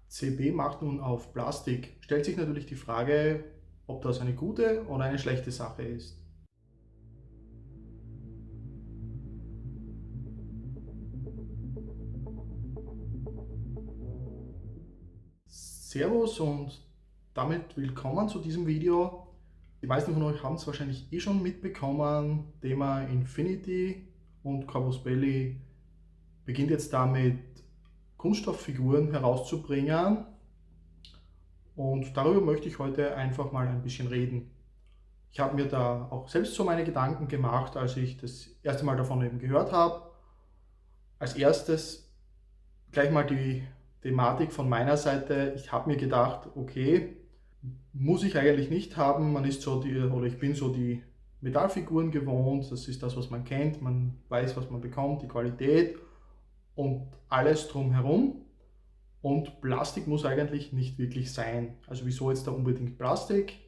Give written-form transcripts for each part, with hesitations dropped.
CB macht nun auf Plastik, stellt sich natürlich die Frage, ob das eine gute oder eine schlechte Sache ist. Servus und damit willkommen zu diesem Video. Die meisten von euch haben es wahrscheinlich eh schon mitbekommen. Thema Infinity und Corvus Belli beginnt jetzt damit, Kunststofffiguren herauszubringen. Und darüber möchte ich heute einfach mal ein bisschen reden. Ich habe mir da auch selbst so meine Gedanken gemacht, als ich das erste Mal davon eben gehört habe. Als erstes gleich mal die Thematik von meiner Seite. Ich habe mir gedacht, okay, muss ich eigentlich nicht haben. Man ist so die, oder ich bin so die Metallfiguren gewohnt. Das ist das, was man kennt. Man weiß, was man bekommt, die Qualität und alles drumherum. Und Plastik muss eigentlich nicht wirklich sein. Also wieso jetzt da unbedingt Plastik?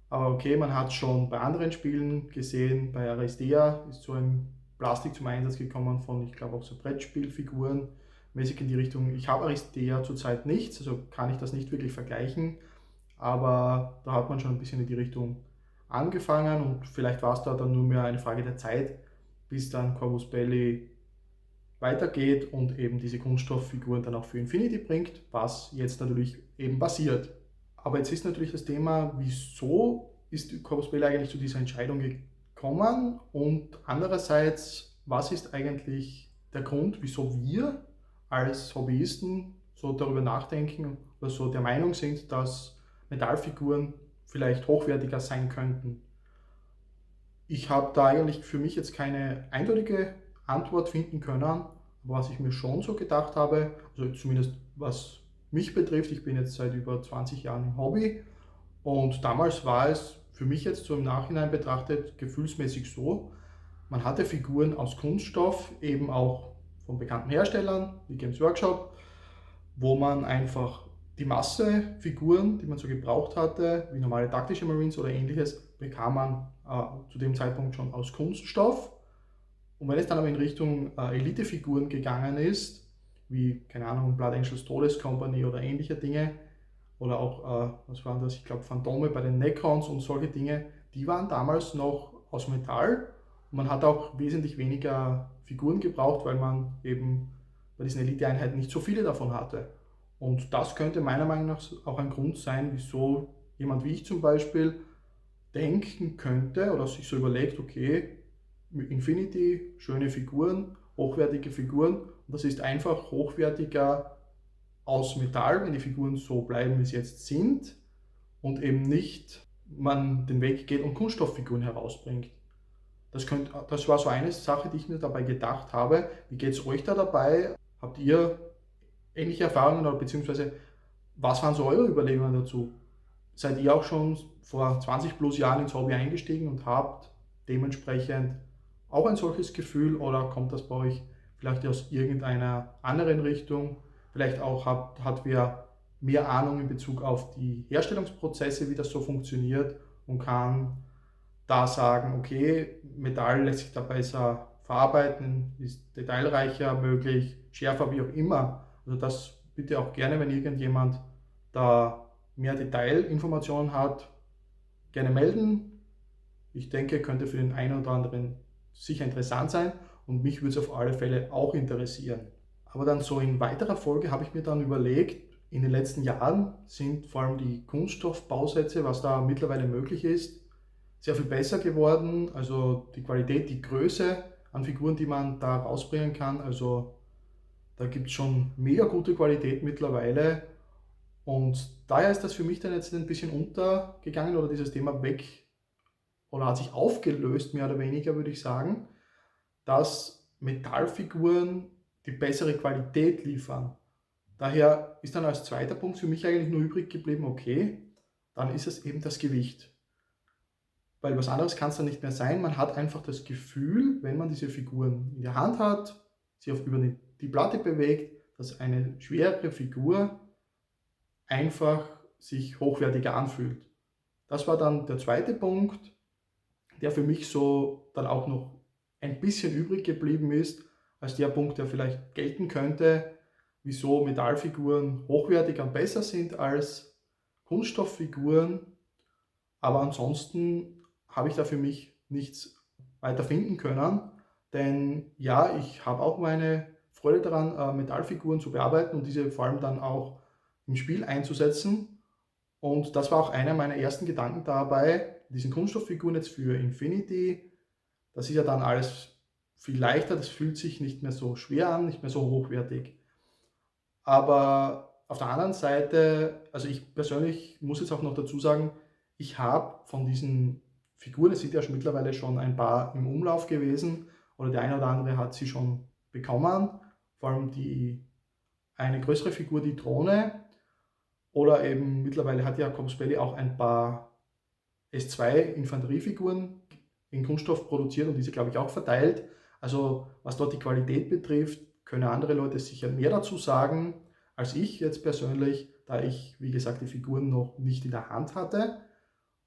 Aber okay, man hat schon bei anderen Spielen gesehen, bei Aristea ist so ein Plastik zum Einsatz gekommen von, ich glaube auch so Brettspielfiguren, mäßig in die Richtung. Ich habe Aristea zurzeit nichts, also kann ich das nicht wirklich vergleichen, aber da hat man schon ein bisschen in die Richtung angefangen und vielleicht war es da dann nur mehr eine Frage der Zeit, bis dann Corvus Belli weitergeht und eben diese Kunststofffiguren dann auch für Infinity bringt, was jetzt natürlich eben passiert. Aber jetzt ist natürlich das Thema, wieso ist Corvus Belli eigentlich zu dieser Entscheidung gekommen und andererseits, was ist eigentlich der Grund, wieso wir als Hobbyisten so darüber nachdenken oder so der Meinung sind, dass Metallfiguren vielleicht hochwertiger sein könnten. Ich habe da eigentlich für mich jetzt keine eindeutige Antwort finden können, aber was ich mir schon so gedacht habe, also zumindest was mich betrifft, ich bin jetzt seit über 20 Jahren im Hobby und damals war es für mich jetzt so im Nachhinein betrachtet gefühlsmäßig so, man hatte Figuren aus Kunststoff, eben auch von bekannten Herstellern wie Games Workshop, wo man einfach die Masse Figuren, die man so gebraucht hatte, wie normale taktische Marines oder ähnliches, bekam man zu dem Zeitpunkt schon aus Kunststoff. Und wenn es dann aber in Richtung Elite-Figuren gegangen ist, wie, keine Ahnung, Blood Angels Todescompany oder ähnliche Dinge, oder auch, was waren das, ich glaube, Phantome bei den Necrons und solche Dinge, die waren damals noch aus Metall. Und man hat auch wesentlich weniger Figuren gebraucht, weil man eben bei diesen Elite-Einheiten nicht so viele davon hatte. Und das könnte meiner Meinung nach auch ein Grund sein, wieso jemand wie ich zum Beispiel denken könnte oder sich so überlegt, okay, Infinity, schöne Figuren, hochwertige Figuren und das ist einfach hochwertiger aus Metall, wenn die Figuren so bleiben, wie sie jetzt sind und eben nicht man den Weg geht und Kunststofffiguren herausbringt. Das war so eine Sache, die ich mir dabei gedacht habe. Wie geht es euch da dabei? Habt ihr ähnliche Erfahrungen oder beziehungsweise was waren so eure Überlegungen dazu? Seid ihr auch schon vor 20 plus Jahren ins Hobby eingestiegen und habt dementsprechend auch ein solches Gefühl oder kommt das bei euch vielleicht aus irgendeiner anderen Richtung? Vielleicht auch hat wer mehr Ahnung in Bezug auf die Herstellungsprozesse, wie das so funktioniert und kann da sagen, okay, Metall lässt sich da besser verarbeiten, ist detailreicher möglich, schärfer, wie auch immer. Also das bitte auch gerne, wenn irgendjemand da mehr Detailinformationen hat, gerne melden. Ich denke, könnte für den einen oder anderen sicher interessant sein und mich würde es auf alle Fälle auch interessieren. Aber dann so in weiterer Folge habe ich mir dann überlegt, in den letzten Jahren sind vor allem die Kunststoffbausätze, was da mittlerweile möglich ist, sehr viel besser geworden. Also die Qualität, die Größe an Figuren, die man da rausbringen kann. Also da gibt es schon mega gute Qualität mittlerweile. Und daher ist das für mich dann jetzt ein bisschen untergegangen oder dieses Thema weg oder hat sich aufgelöst, mehr oder weniger, würde ich sagen, dass Metallfiguren die bessere Qualität liefern. Daher ist dann als zweiter Punkt für mich eigentlich nur übrig geblieben, okay, dann ist es eben das Gewicht. Weil was anderes kann es dann nicht mehr sein. Man hat einfach das Gefühl, wenn man diese Figuren in der Hand hat, sie über die Platte bewegt, dass eine schwere Figur einfach sich hochwertiger anfühlt. Das war dann der zweite Punkt, der für mich so dann auch noch ein bisschen übrig geblieben ist, als der Punkt, der vielleicht gelten könnte. wieso Metallfiguren hochwertiger und besser sind als Kunststofffiguren. Aber ansonsten habe ich da für mich nichts weiter finden können. Denn ja, ich habe auch meine Freude daran, Metallfiguren zu bearbeiten und diese vor allem dann auch im Spiel einzusetzen. Und das war auch einer meiner ersten Gedanken dabei, diesen Kunststofffiguren jetzt für Infinity. Das ist ja dann alles viel leichter, das fühlt sich nicht mehr so schwer an, nicht mehr so hochwertig. Aber auf der anderen Seite, also ich persönlich muss jetzt auch noch dazu sagen, ich habe von diesen Figuren, es sind ja schon mittlerweile schon ein paar im Umlauf gewesen, oder der eine oder andere hat sie schon bekommen, vor allem eine größere Figur, die Drohne, oder eben mittlerweile hat ja Corvus Belli auch ein paar S2-Infanteriefiguren in Kunststoff produziert und diese, glaube ich, auch verteilt. Also was dort die Qualität betrifft, können andere Leute sicher mehr dazu sagen als ich jetzt persönlich, da ich, wie gesagt, die Figuren noch nicht in der Hand hatte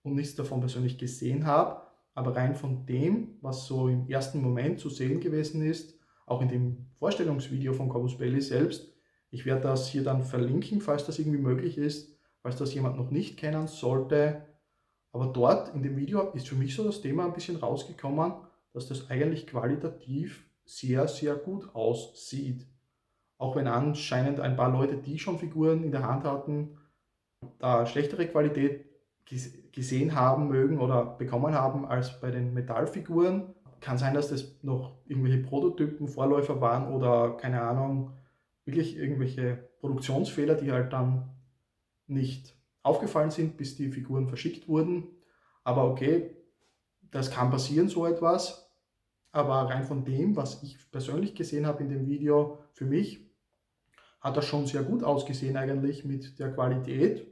und nichts davon persönlich gesehen habe. Aber rein von dem, was so im ersten Moment zu sehen gewesen ist, auch in dem Vorstellungsvideo von Corvus Belli selbst, ich werde das hier dann verlinken, falls das irgendwie möglich ist, falls das jemand noch nicht kennen sollte. Aber dort in dem Video ist für mich so das Thema ein bisschen rausgekommen, dass das eigentlich qualitativ sehr, sehr gut aussieht. Auch wenn anscheinend ein paar Leute, die schon Figuren in der Hand hatten, da schlechtere Qualität gesehen haben mögen oder bekommen haben als bei den Metallfiguren. Kann sein, dass das noch irgendwelche Prototypen, Vorläufer waren oder keine Ahnung, wirklich irgendwelche Produktionsfehler, die halt dann nicht aufgefallen sind, bis die Figuren verschickt wurden. Aber okay, das kann passieren, so etwas. Aber rein von dem, was ich persönlich gesehen habe in dem Video, für mich hat das schon sehr gut ausgesehen eigentlich mit der Qualität.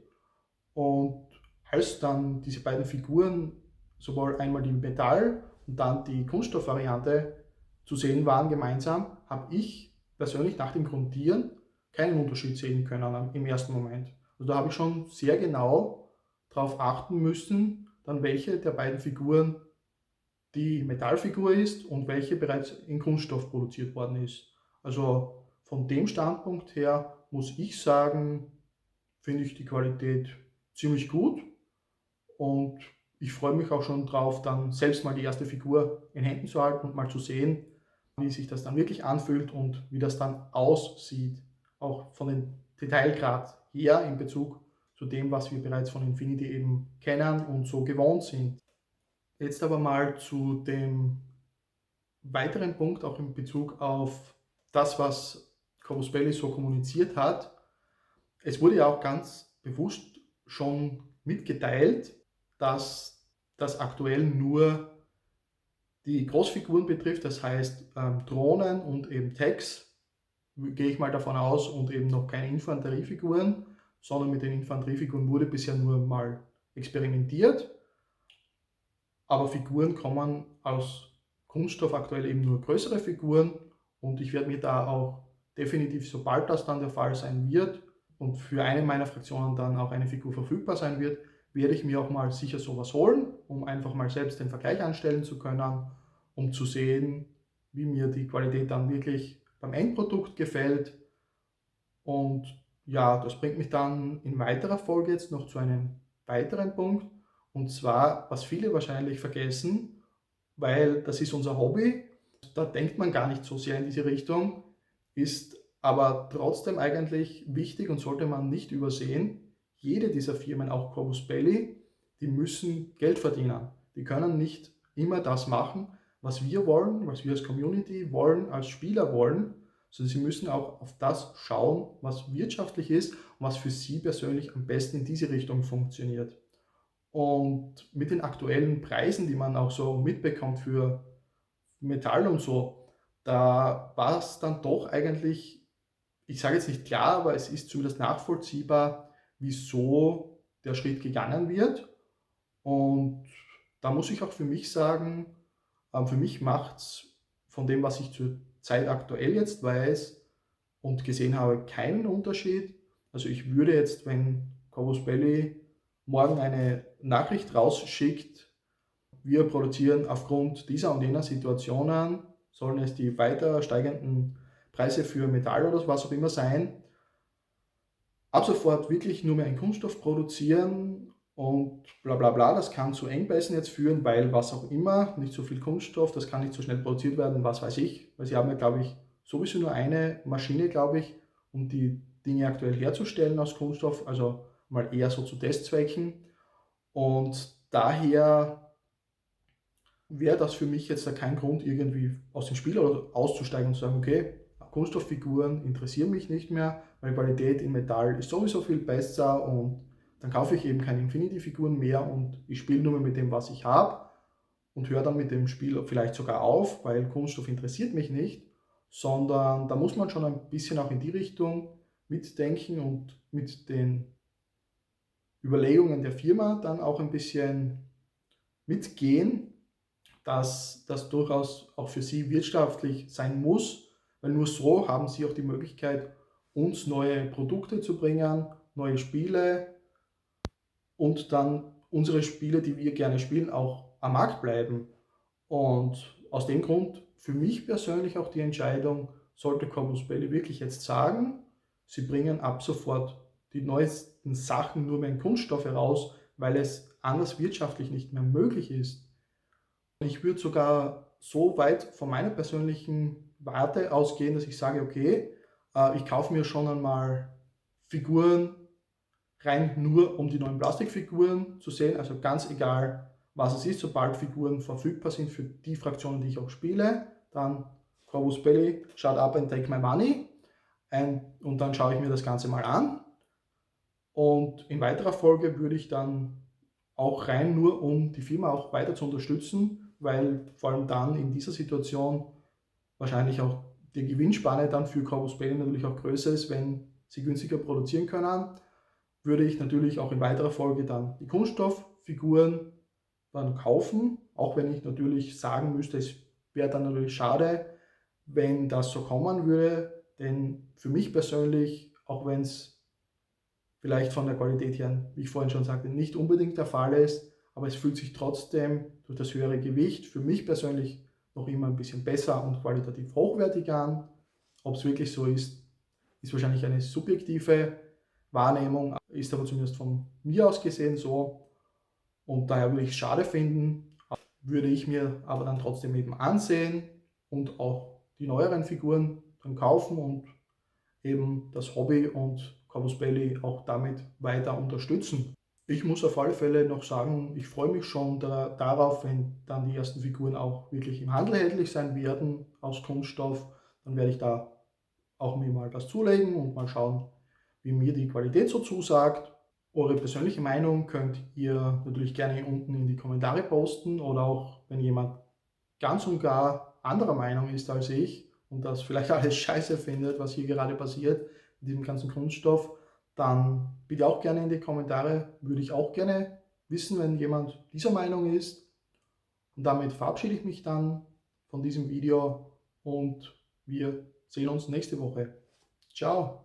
Und als dann diese beiden Figuren, sowohl einmal die Metall- und dann die Kunststoffvariante zu sehen waren gemeinsam, habe ich persönlich nach dem Grundieren keinen Unterschied sehen können im ersten Moment. Also da habe ich schon sehr genau darauf achten müssen, dann welche der beiden Figuren die Metallfigur ist und welche bereits in Kunststoff produziert worden ist. Also von dem Standpunkt her muss ich sagen, finde ich die Qualität ziemlich gut und ich freue mich auch schon drauf, dann selbst mal die erste Figur in Händen zu halten und mal zu sehen, wie sich das dann wirklich anfühlt und wie das dann aussieht, auch von den Detailgrad her in Bezug zu dem, was wir bereits von Infinity eben kennen und so gewohnt sind. Jetzt aber mal zu dem weiteren Punkt, auch in Bezug auf das, was Corvus Belli so kommuniziert hat. Es wurde ja auch ganz bewusst schon mitgeteilt, dass das aktuell nur die Großfiguren betrifft, das heißt Drohnen und eben Tanks, gehe ich mal davon aus, und eben noch keine Infanteriefiguren, sondern mit den Infanteriefiguren wurde bisher nur mal experimentiert. Aber Figuren kommen aus Kunststoff, aktuell eben nur größere Figuren, und ich werde mir da auch definitiv, sobald das dann der Fall sein wird und für eine meiner Fraktionen dann auch eine Figur verfügbar sein wird, werde ich mir auch mal sicher sowas holen, um einfach mal selbst den Vergleich anstellen zu können, um zu sehen, wie mir die Qualität dann wirklich beim Endprodukt gefällt. Und ja, das bringt mich dann in weiterer Folge jetzt noch zu einem weiteren Punkt, und zwar, was viele wahrscheinlich vergessen, weil das ist unser Hobby, da denkt man gar nicht so sehr in diese Richtung, ist aber trotzdem eigentlich wichtig und sollte man nicht übersehen. Jede dieser Firmen, auch Corvus Belli, die müssen Geld verdienen. Die können nicht immer das machen, was wir wollen, was wir als Community wollen, als Spieler wollen, sondern sie müssen auch auf das schauen, was wirtschaftlich ist und was für sie persönlich am besten in diese Richtung funktioniert. Und mit den aktuellen Preisen, die man auch so mitbekommt für Metall und so, da war es dann doch eigentlich, ich sage jetzt nicht klar, aber es ist zumindest nachvollziehbar, wieso der Schritt gegangen wird. Und da muss ich auch für mich sagen, für mich macht es von dem, was ich zur Zeit aktuell jetzt weiß und gesehen habe, keinen Unterschied. Also ich würde jetzt, wenn Corvus Belli morgen eine Nachricht rausschickt, wir produzieren aufgrund dieser und jener Situationen, sollen es die weiter steigenden Preise für Metall oder was auch immer sein. Ab sofort wirklich nur mehr einen Kunststoff produzieren und bla bla bla. Das kann zu Engpässen jetzt führen, weil was auch immer, nicht so viel Kunststoff, das kann nicht so schnell produziert werden, was weiß ich. Weil sie haben ja, glaube ich, sowieso nur eine Maschine, glaube ich, um die Dinge aktuell herzustellen aus Kunststoff, also mal eher so zu Testzwecken. Und daher wäre das für mich jetzt da kein Grund, irgendwie aus dem Spiel auszusteigen und zu sagen, okay, Kunststofffiguren interessieren mich nicht mehr, weil Qualität in Metall ist sowieso viel besser und dann kaufe ich eben keine Infinity-Figuren mehr und ich spiele nur mehr mit dem, was ich habe und höre dann mit dem Spiel vielleicht sogar auf, weil Kunststoff interessiert mich nicht, sondern da muss man schon ein bisschen auch in die Richtung mitdenken und mit den Überlegungen der Firma dann auch ein bisschen mitgehen, dass das durchaus auch für sie wirtschaftlich sein muss, weil nur so haben sie auch die Möglichkeit, uns neue Produkte zu bringen, neue Spiele und dann unsere Spiele, die wir gerne spielen, auch am Markt bleiben. Und aus dem Grund für mich persönlich auch die Entscheidung, sollte Corvus Belli wirklich jetzt sagen, sie bringen ab sofort die neuesten Sachen nur mehr in Kunststoff heraus, weil es anders wirtschaftlich nicht mehr möglich ist. Ich würde sogar so weit von meiner persönlichen Warte ausgehen, dass ich sage, okay, ich kaufe mir schon einmal Figuren rein nur um die neuen Plastikfiguren zu sehen, also ganz egal, was es ist, sobald Figuren verfügbar sind für die Fraktionen, die ich auch spiele, dann Corvus Belli, shut up and take my money und dann schaue ich mir das Ganze mal an und in weiterer Folge würde ich dann auch rein nur, um die Firma auch weiter zu unterstützen, weil vor allem dann in dieser Situation wahrscheinlich auch die Gewinnspanne dann für Corvus Belli natürlich auch größer ist, wenn sie günstiger produzieren können, würde ich natürlich auch in weiterer Folge dann die Kunststofffiguren dann kaufen, auch wenn ich natürlich sagen müsste, es wäre dann natürlich schade, wenn das so kommen würde, denn für mich persönlich, auch wenn es vielleicht von der Qualität her, wie ich vorhin schon sagte, nicht unbedingt der Fall ist, aber es fühlt sich trotzdem durch das höhere Gewicht für mich persönlich noch immer ein bisschen besser und qualitativ hochwertiger an. Ob es wirklich so ist wahrscheinlich eine subjektive Wahrnehmung, ist aber zumindest von mir aus gesehen so und daher würde ich es schade finden, würde ich mir aber dann trotzdem eben ansehen und auch die neueren Figuren dann kaufen und eben das Hobby und Corvus Belli auch damit weiter unterstützen. Ich muss auf alle Fälle noch sagen, ich freue mich schon darauf, wenn dann die ersten Figuren auch wirklich im Handel erhältlich sein werden aus Kunststoff. Dann werde ich da auch mir mal was zulegen und mal schauen, wie mir die Qualität so zusagt. Eure persönliche Meinung könnt ihr natürlich gerne unten in die Kommentare posten oder auch, wenn jemand ganz und gar anderer Meinung ist als ich und das vielleicht alles scheiße findet, was hier gerade passiert mit diesem ganzen Kunststoff, dann bitte auch gerne in die Kommentare, würde ich auch gerne wissen, wenn jemand dieser Meinung ist. Und damit verabschiede ich mich dann von diesem Video und wir sehen uns nächste Woche. Ciao!